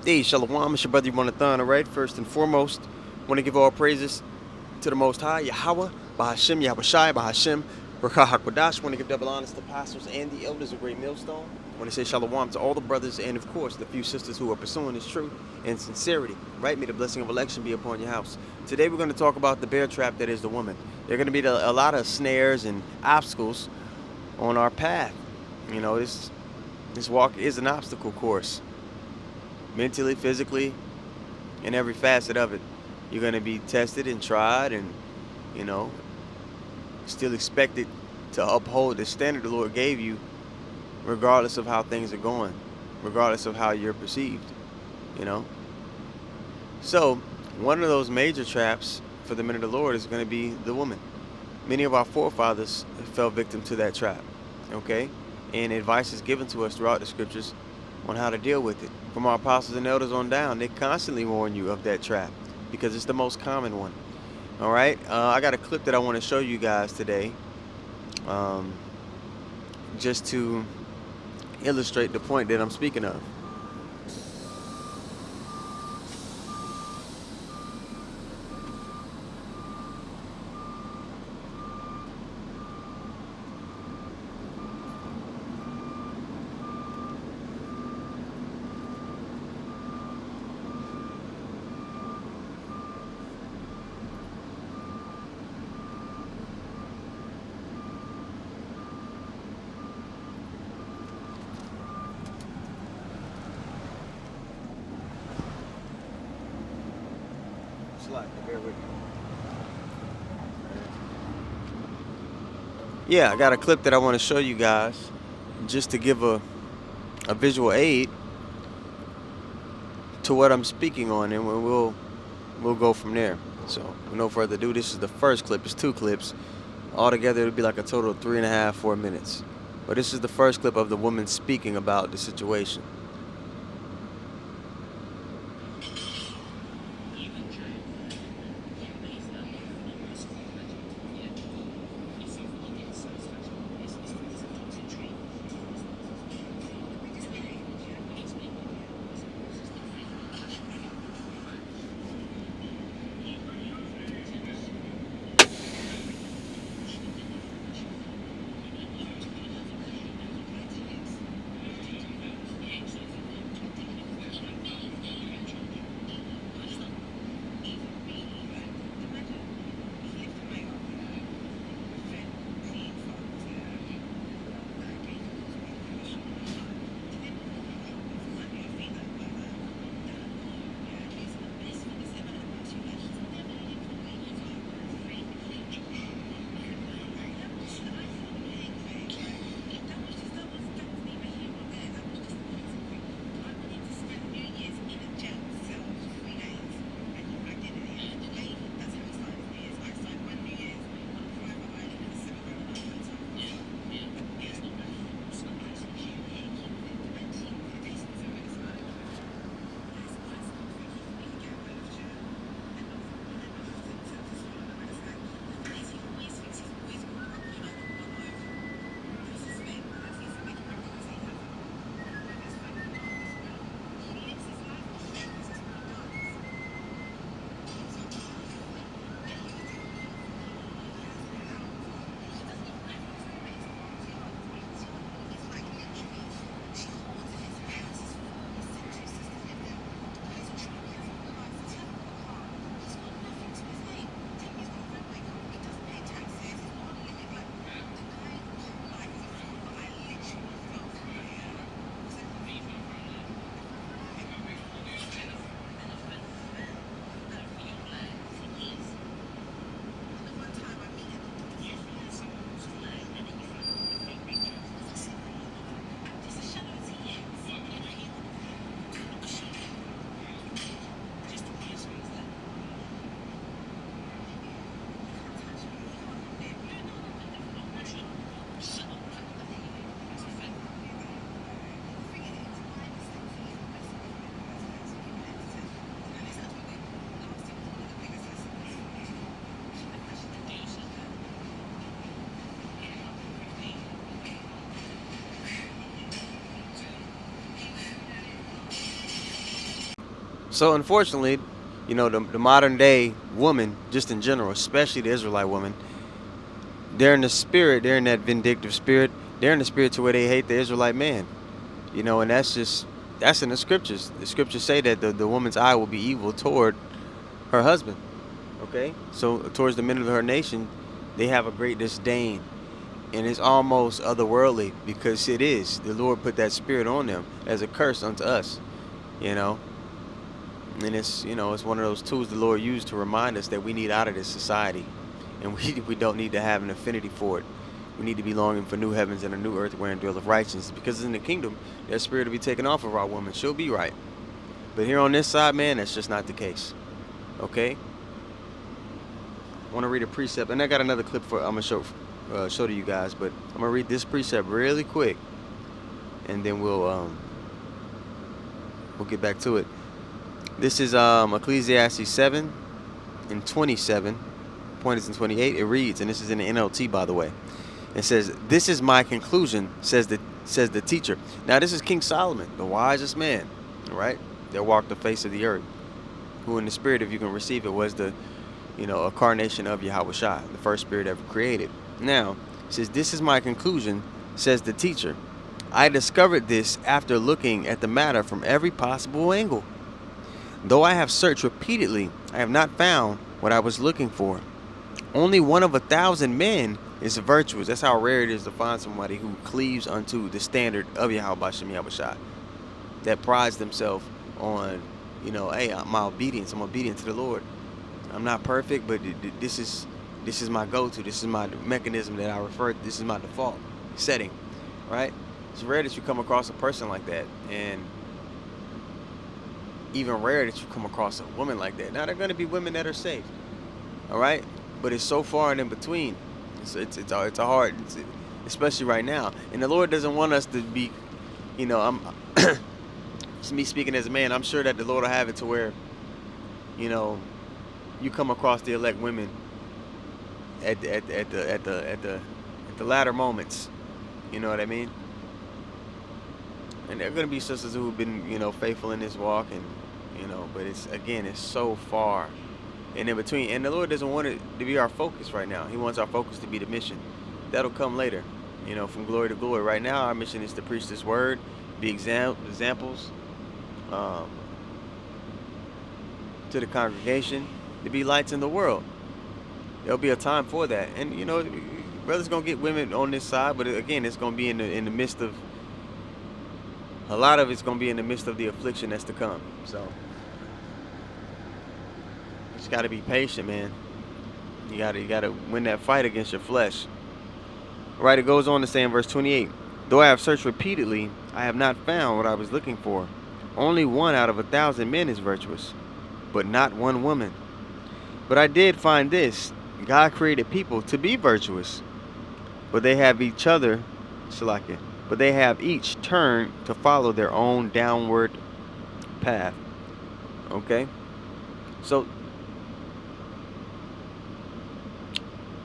Hey, Shalom, it's your brother Yahawah, alright? First and foremost, want to give all praises to the Most High, Yahawah, 𝐻aShem, Yahawashi, 𝐻aShem, Barakah HaKodash. Want to give double honors to pastors and the elders of Great Millstone. Want to say Shalom to all the brothers and, of course, the few sisters who are pursuing this truth and sincerity, right? May the blessing of election be upon your house. Today we're going to talk about the bear trap that is the woman. There are going to be a lot of snares and obstacles on our path. You know, this walk is an obstacle course. Mentally, physically, in every facet of it. You're going to be tested and tried and, you know, still expected to uphold the standard the Lord gave you, regardless of how things are going, regardless of how you're perceived, you know. So, one of those major traps for the men of the Lord is going to be the woman. Many of our forefathers fell victim to that trap, okay? And advice is given to us throughout the scriptures on how to deal with it. From our apostles and elders on down, they constantly warn you of that trap because it's the most common one. All right, I got a clip that I want to show you guys today, just to illustrate the point that I'm speaking of. Yeah, I got a clip that I want to show you guys just to give a visual aid to what I'm speaking on, and we'll go from there. So, with no further ado, this is the first clip. It's 2 clips. Altogether, it'll be like a total of 3.5, 4 minutes. But this is the first clip of the woman speaking about the situation. So unfortunately, the modern day woman, just in general, especially the Israelite woman, they're in the spirit, they're in that vindictive spirit, they're in the spirit to where they hate the Israelite man. And that's in the scriptures. The scriptures say that the woman's eye will be evil toward her husband. Okay? So towards the men of her nation, they have a great disdain. And it's almost otherworldly, because it is. The Lord put that spirit on them as a curse unto us. And it's one of those tools the Lord used to remind us that we need out of this society. And we don't need to have an affinity for it. We need to be longing for new heavens and a new earth wherein dwelleth righteousness. Because in the kingdom, that spirit will be taken off of our woman. She'll be right. But here on this side, man, that's just not the case. Okay? I want to read a precept. And I got another clip I'm going to show to you guys. But I'm going to read this precept really quick. And then we'll get back to it. This is Ecclesiastes 7 and 27. Point is in 28. It reads, and this is in the NLT, by the way. It says, "This is my conclusion," says the teacher. Now this is King Solomon, the wisest man, right, that walked the face of the earth, who in the spirit, if you can receive it, was the incarnation of Yahawashi, the first spirit ever created. Now it says, "This is my conclusion," says the teacher. "I discovered this after looking at the matter from every possible angle. Though I have searched repeatedly, I have not found what I was looking for. Only one of 1,000 men is virtuous." That's how rare it is to find somebody who cleaves unto the standard of Yahweh Son Yahawashi, that prides themselves on, hey, my obedience. I'm obedient to the Lord. I'm not perfect, but this is my go-to. This is my mechanism that I refer to. This is my default setting, right? It's rare that you come across a person like that, and even rare that you come across a woman like that. Now, there are going to be women that are saved, all right? But it's so far and in between. It's a hard, especially right now. And the Lord doesn't want us to be, it's me speaking as a man. I'm sure that the Lord will have it to where, you come across the elect women at the latter moments. You know what I mean? And there are going to be sisters who have been, faithful in this walk, and, but it's so far and in between. And the Lord doesn't want it to be our focus right now. He wants our focus to be the mission. That'll come later, from glory to glory. Right now, our mission is to preach this word, be examples to the congregation, to be lights in the world. There'll be a time for that. And, brothers going to get women on this side, but again, it's going to be in the midst of, a lot of it's going to be in the midst of the affliction that's to come. So you just got to be patient, man. You got to win that fight against your flesh. Right, it goes on to say in verse 28, "Though I have searched repeatedly, I have not found what I was looking for. Only one out of 1,000 men is virtuous, but not one woman. But I did find this: God created people to be virtuous, but they have each turned to follow their own downward path." Okay? So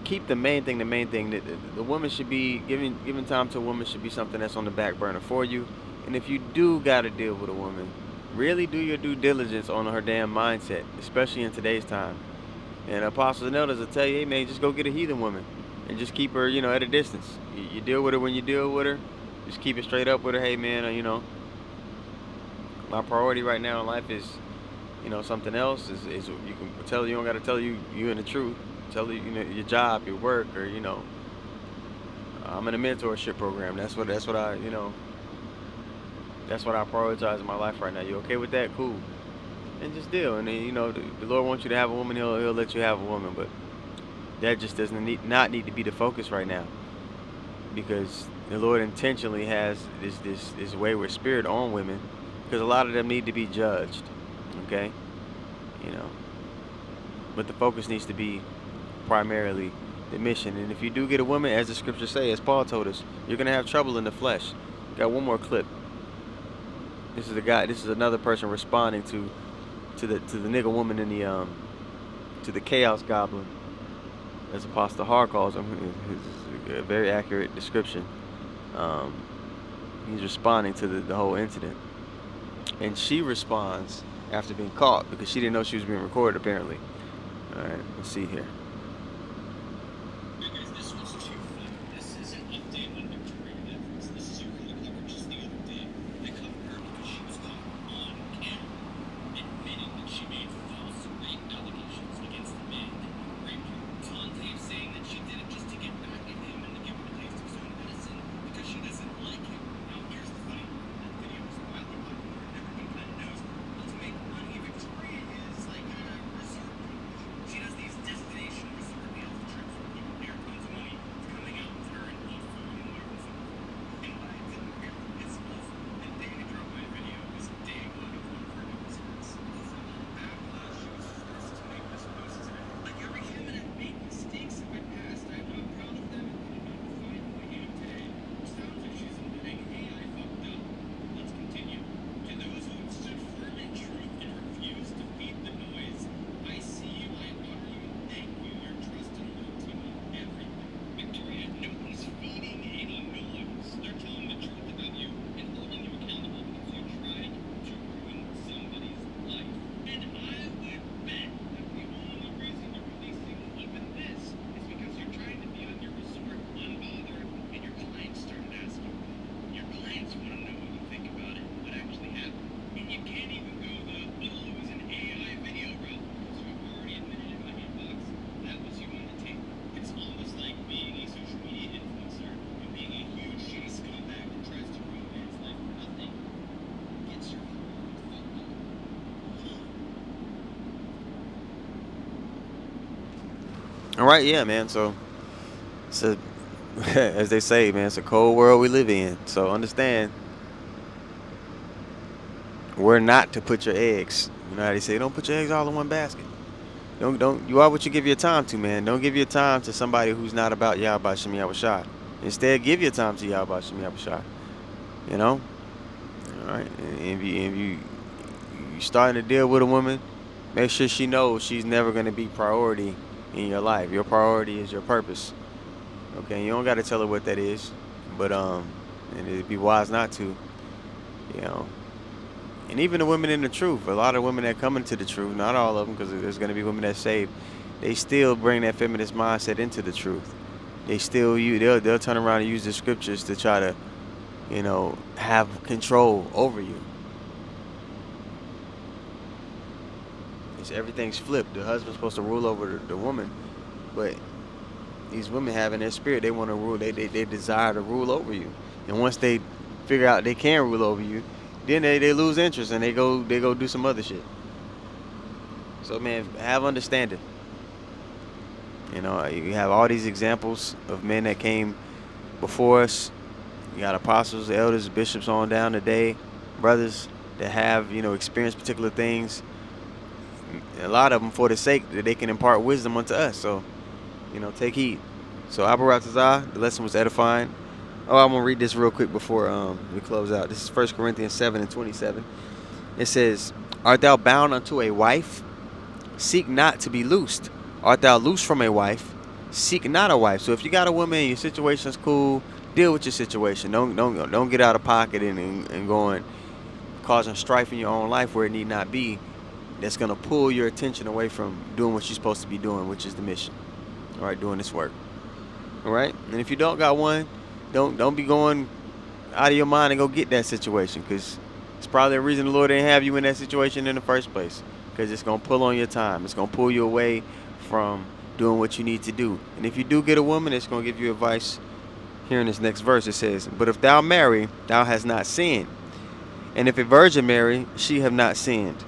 keep the main thing. The woman should be, giving time to a woman should be something that's on the back burner for you. And if you do got to deal with a woman, really do your due diligence on her damn mindset, especially in today's time. And apostles and elders will tell you, hey man, just go get a heathen woman and just keep her, at a distance. You deal with her when you deal with her. Just keep it straight up with her. Hey man, my priority right now in life is, something else. Is you can tell her, you don't got to tell you in the truth. Tell her, your job, your work, or I'm in a mentorship program. That's what I prioritize in my life right now. You okay with that? Cool. And just deal. And then, the Lord wants you to have a woman. He'll let you have a woman. But that just doesn't not need to be the focus right now, because the Lord intentionally has this wayward spirit on women, because a lot of them need to be judged. Okay, but the focus needs to be primarily the mission. And if you do get a woman, as the scriptures say, as Paul told us, you're gonna have trouble in the flesh. Got one more clip. This is another person responding to the nigga woman in the to the chaos goblin, as Apostle Hart calls him. It's a very accurate description. He's responding to the whole incident, and she responds after being caught because she didn't know she was being recorded, apparently. All right, let's see here. All right, yeah, man. So it's a, as they say, man, it's a cold world we live in. So understand, where not to put your eggs. You know how they say, don't put your eggs all in one basket. Don't. You are what you give your time to, man. Don't give your time to somebody who's not about 𝐉𝐄𝐅𐤄𝐿. Instead, give your time to 𝐉𝐄𝐅𝐿. You know. All right. And if you starting to deal with a woman, make sure she knows she's never going to be priority in your life. Your priority is your purpose. Okay. You don't got to tell her what that is, but and it'd be wise not to. You know. And even the women in the truth, a lot of women that come into the truth, not all of them, because there's going to be women that saved, they still bring that feminist mindset into the truth. They still they'll turn around and use the scriptures to try to, you know, have control over you. It's, everything's flipped. The husband's supposed to rule over the woman, but these women have in their spirit they want to rule. They desire to rule over you, and once they figure out they can rule over you, then they lose interest and they go do some other shit. So man, have understanding. You know, you have all these examples of men that came before us. You got apostles, elders, bishops on down today, brothers that have, you know, experienced particular things. A lot of them for the sake that they can impart wisdom unto us. So, you know, take heed. So 𝐼𝐿, the lesson was edifying. Oh, I'm going to read this real quick before we close out. This is 1 Corinthians 7:27. It says, art thou bound unto a wife? Seek not to be loosed. Art thou loosed from a wife? Seek not a wife. So if you got a woman, your situation's cool, deal with your situation. Don't get out of pocket and going causing strife in your own life where it need not be. That's going to pull your attention away from doing what you're supposed to be doing, which is the mission. All right, doing this work. All right? And if you don't got one, don't be going out of your mind and go get that situation, because it's probably the reason the Lord didn't have you in that situation in the first place, because it's going to pull on your time. It's going to pull you away from doing what you need to do. And if you do get a woman, it's going to give you advice. Here in this next verse it says, but if thou marry, thou hast not sinned. And if a virgin marry, she have not sinned.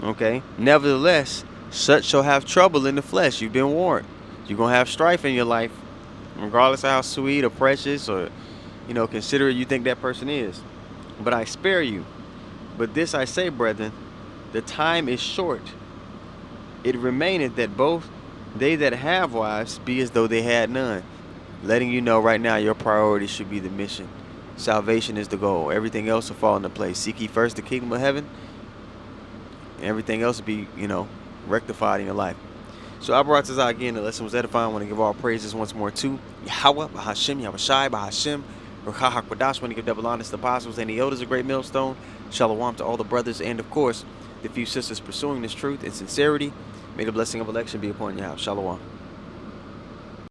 Okay? Nevertheless, such shall have trouble in the flesh. You've been warned. You're going to have strife in your life, regardless of how sweet or precious or, you know, considerate you think that person is. But I spare you. But this I say, brethren, the time is short. It remaineth that both they that have wives be as though they had none. Letting you know right now your priority should be the mission. Salvation is the goal. Everything else will fall into place. Seek ye first the kingdom of heaven, and everything else will be, you know, rectified in your life. So 𝐼𝐿, again, the lesson was edifying. I want to give all praises once more to Yahawah, 𝐻𝐿, Yahawashi, 𝐻𝐿, 𝐉𝐄𝐅𝐿𝐿. I want to give double honors to the apostles and the elders of Great Millstone. Shalom to all the brothers, and of course the few sisters pursuing this truth in sincerity. May the blessing of election be upon you. Shalom.